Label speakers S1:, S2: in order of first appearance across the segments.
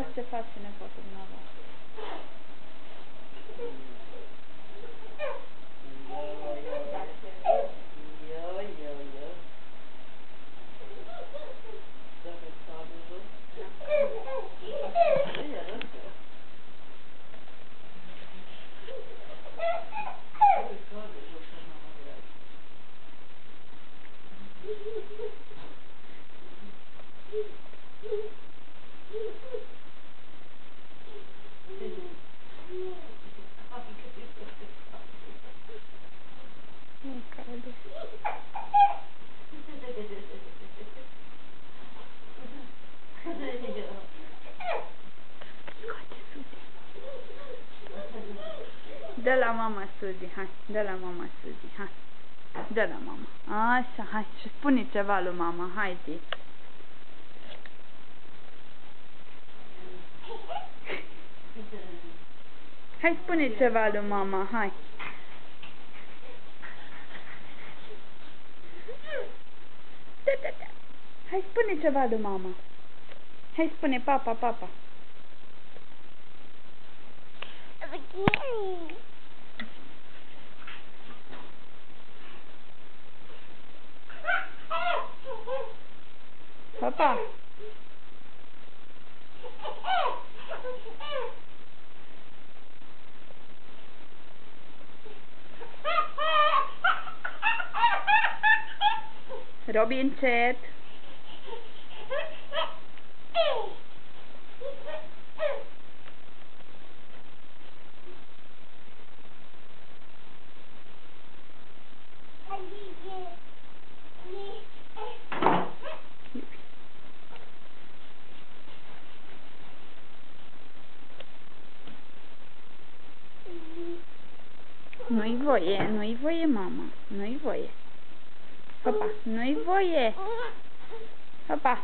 S1: Uitați ce face nepotul dumneavoastră. Dă la mama Suzy, hai, dă la mama Suzy, hai. Dă la mama. Așa, hai, și spune ceva lui mama, hai zi. Hai, spune ceva lui mama, hai. Da. Hai, spune ceva lui mama. Hai, spune papa, papa. Papa. Robi încet. Nu-i voie, nu-i voie, mama, nu-i voie. Hopa, nu-i voie. Hopa.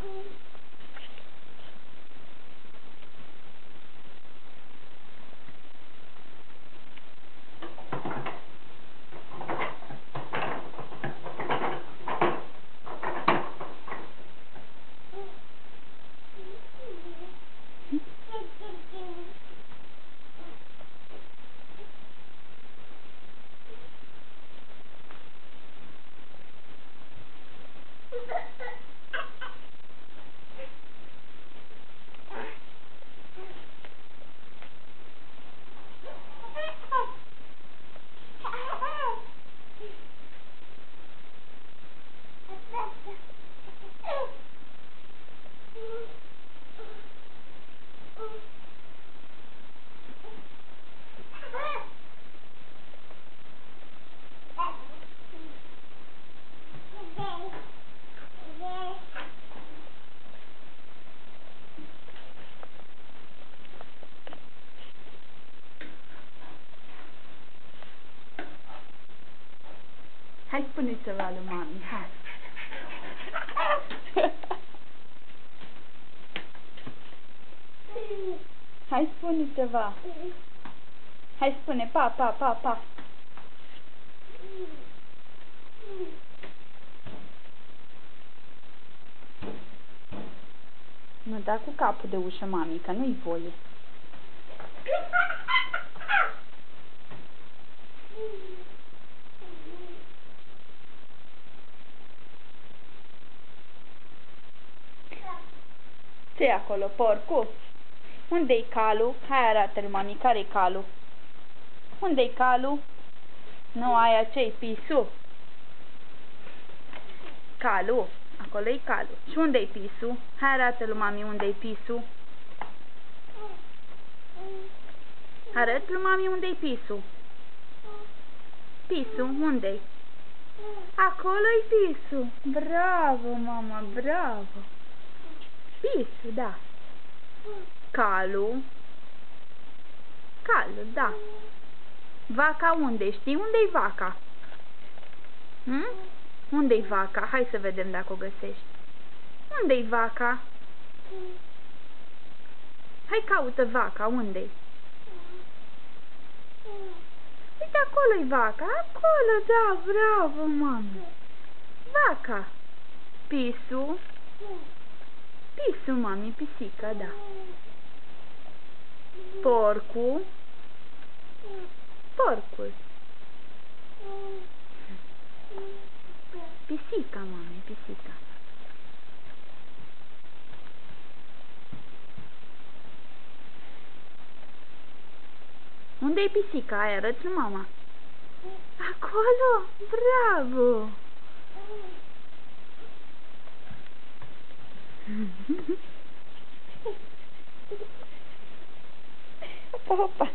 S1: Hai, spune ceva lui mami, hai. Hai, spune ceva. Hai, spune pa, pa, pa, pa. Nu da cu capul de ușă, mami, că nu-i voie. Ce-i acolo, porcu? Unde-i calul? Hai, arată-l, mami, care-i calul? Unde-i calul? Nu, aia ce-i pisul? Calul? Acolo-i calul. Și unde-i pisul? Hai, arată-l, mami, unde-i pisul? Arăt-l, mami, unde-i pisul? Pisul, unde-i? Acolo-i pisul. Bravo, mama, bravo. Pisul, da. Calul. Calul, da. Vaca unde? Știi unde-i vaca? Unde-i vaca? Hai să vedem dacă o găsești. Unde-i vaca? Hai, caută vaca, unde-i? Uite, acolo-i vaca. Acolo, da, bravo, mamă. Vaca. Pisul. Pisul, mami, pisica, da. Porcul. Porcul. Pisica, mami, pisica. Unde e pisica aia? Arăți-l, mama. Acolo? Bravo! Opa, opa.